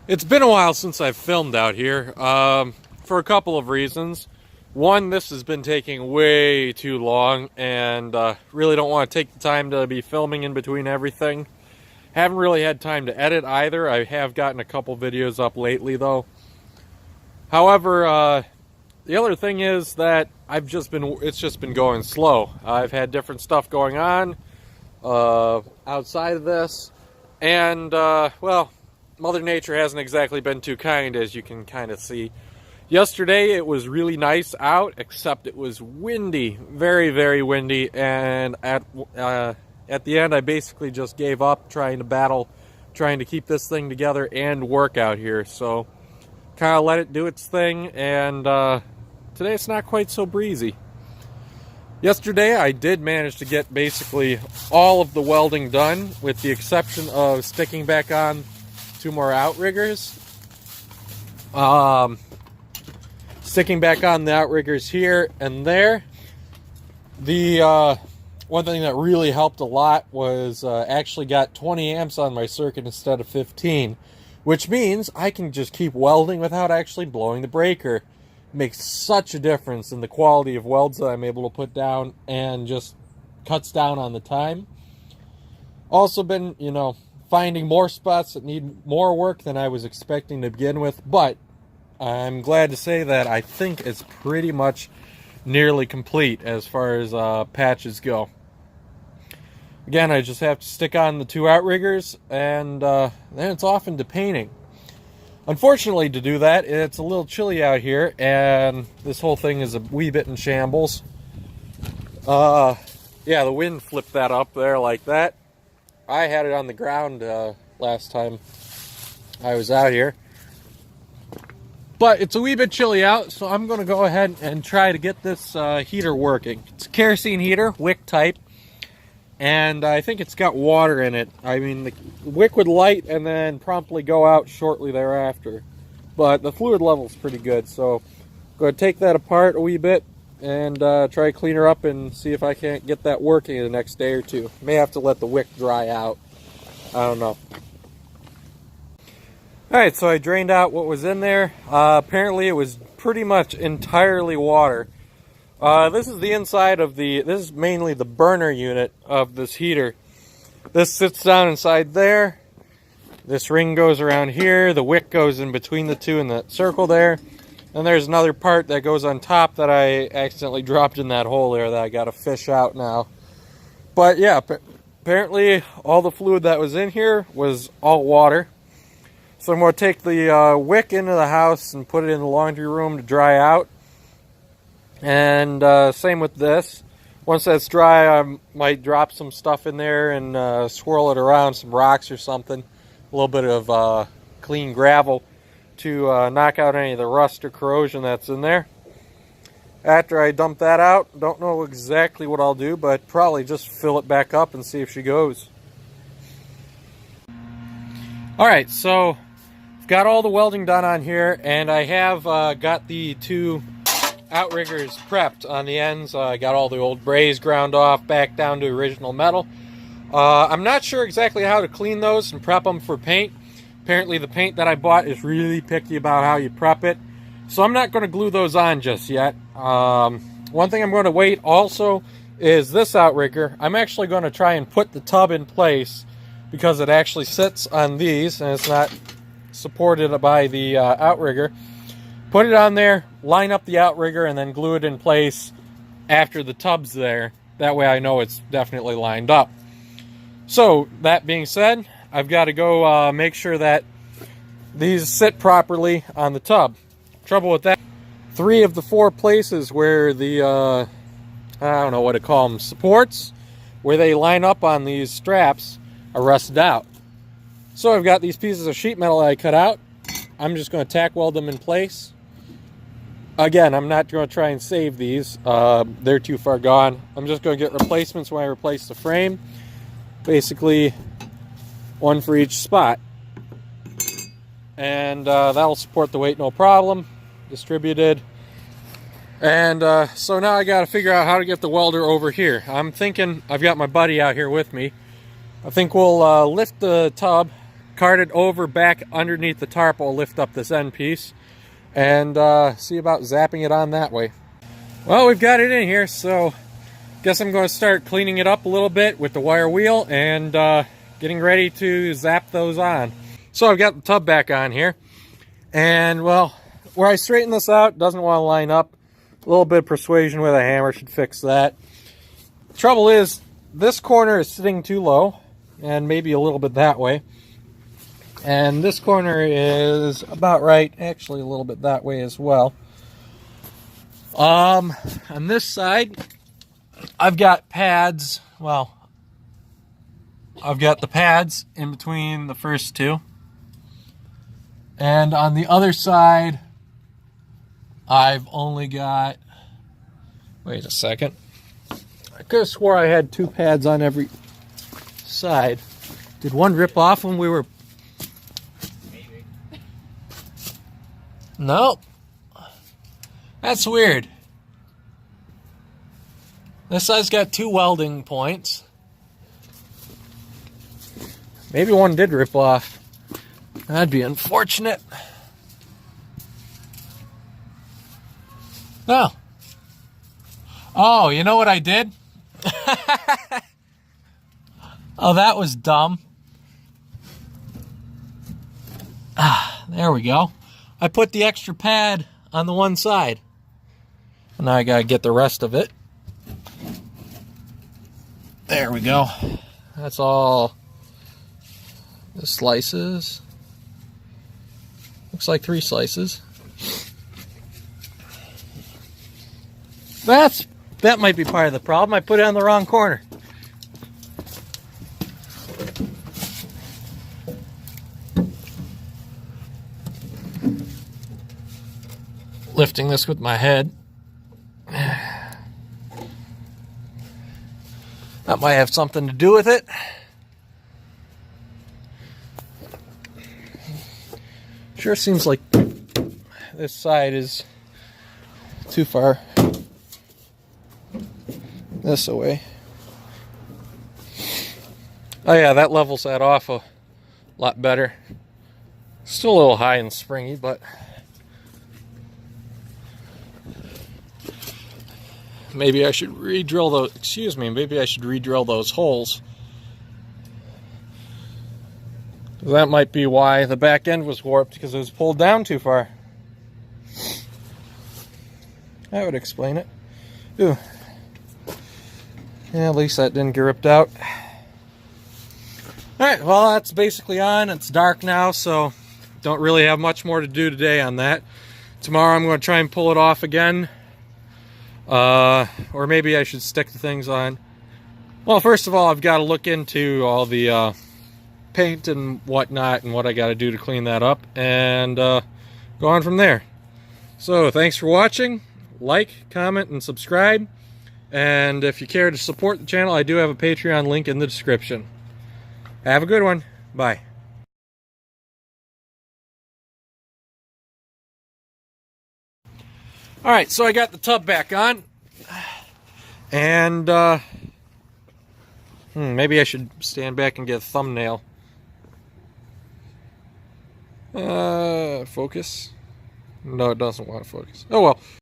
It's been a while since I've filmed out here, for a couple of reasons. One, this has been taking way too long, and really don't want to take the time to be filming in between everything. Haven't really had time to edit either. I have gotten a couple videos up lately, though. However, the other thing is that it's just been going slow. I've had different stuff going on outside of this, and well, Mother Nature hasn't exactly been too kind, as you can kind of see. Yesterday it was really nice out, except it was windy, very, very windy, and at the end I basically just gave up trying to keep this thing together and work out here. So kind of let it do its thing, and today it's not quite so breezy. Yesterday I did manage to get basically all of the welding done, with the exception of sticking back on 2 more outriggers. Sticking back on the outriggers here and there. The one thing that really helped a lot was actually got 20 amps on my circuit instead of 15, which means I can just keep welding without actually blowing the breaker. It makes such a difference in the quality of welds that I'm able to put down, and just cuts down on the time. Also been, finding more spots that need more work than I was expecting to begin with, but I'm glad to say that I think it's pretty much nearly complete as far as patches go. Again, I just have to stick on the 2 outriggers, and then it's off into painting. Unfortunately, to do that, it's a little chilly out here, and this whole thing is a wee bit in shambles. Yeah, the wind flipped that up there like that. I had it on the ground last time I was out here. But it's a wee bit chilly out, so I'm going to go ahead and try to get this heater working. It's a kerosene heater, wick type, and I think it's got water in it. I mean, the wick would light and then promptly go out shortly thereafter. But the fluid level is pretty good, so I'm going to take that apart a wee bit and try to clean her up and see if I can't get that working in the next day or two. May have to let the wick dry out. I don't know. Alright, so I drained out what was in there. Apparently it was pretty much entirely water. This is the inside of this is mainly the burner unit of this heater. This sits down inside there. This ring goes around here. The wick goes in between the two in that circle there. And there's another part that goes on top that I accidentally dropped in that hole there that I got to fish out now. But yeah, apparently all the fluid that was in here was all water. So I'm going to take the wick into the house and put it in the laundry room to dry out. And same with this. Once that's dry, I might drop some stuff in there and swirl it around, some rocks or something. A little bit of clean gravel to knock out any of the rust or corrosion that's in there. After I dump that out, don't know exactly what I'll do, but probably just fill it back up and see if she goes. Alright, so I've got all the welding done on here, and I have got the 2 outriggers prepped on the ends. I got all the old braze ground off, back down to original metal. I'm not sure exactly how to clean those and prep them for paint. Apparently the paint that I bought is really picky about how you prep it. So I'm not going to glue those on just yet. One thing I'm going to wait also is this outrigger. I'm actually going to try and put the tub in place, because it actually sits on these and it's not supported by the outrigger. Put it on there, line up the outrigger, and then glue it in place after the tub's there. That way I know it's definitely lined up. So that being said, I've got to go make sure that these sit properly on the tub. Trouble with that, 3 of the 4 places where the, I don't know what to call them, supports, where they line up on these straps are rusted out. So I've got these pieces of sheet metal that I cut out. I'm just going to tack weld them in place. Again, I'm not going to try and save these. They're too far gone. I'm just going to get replacements when I replace the frame. Basically, 1 for each spot, and that'll support the weight no problem. Distributed. And so now I got to figure out how to get the welder over here. I'm thinking, I've got my buddy out here with me. I think we'll lift the tub cart it over back underneath the tarp. I'll lift up this end piece and see about zapping it on that way. Well, we've got it in here, so guess I'm going to start cleaning it up a little bit with the wire wheel and getting ready to zap those on. So I've got the tub back on here, and well, where I straighten this out doesn't want to line up. A little bit of persuasion with a hammer should fix that. The trouble is, this corner is sitting too low, and maybe a little bit that way. And this corner is about right, actually a little bit that way as well. On this side, I've got pads. Well, I've got the pads in between the first two. And on the other side, I've only got, wait a second. I could have swore I had two pads on every side. Did one rip off when we were... Maybe. No. That's weird. This side's got two welding points. Maybe one did rip off. That'd be unfortunate. No. Oh, you know what I did? Oh, that was dumb. Ah, there we go. I put the extra pad on the one side. And now I gotta get the rest of it. There we go. That's all the slices. Looks like 3 slices. That might be part of the problem. I put it on the wrong corner. Lifting this with my head. That might have something to do with it. Sure seems like this side is too far this way. Oh yeah, that levels that off a lot better. Still a little high and springy, but maybe I should re-drill those, excuse me, maybe I should re-drill those holes. That might be why the back end was warped, because it was pulled down too far. That would explain it. Ooh. Yeah, at least that didn't get ripped out. Alright, well, that's basically on. It's dark now, so don't really have much more to do today on that. Tomorrow I'm going to try and pull it off again. Or maybe I should stick the things on. Well, first of all, I've got to look into all the paint and whatnot and what I got to do to clean that up, and go on from there. So, thanks for watching. Like, comment, and subscribe. And if you care to support the channel, I do have a Patreon link in the description. Have a good one. Bye. Alright, so I got the tub back on. And, maybe I should stand back and get a thumbnail. Focus? No, it doesn't want to focus. Oh well.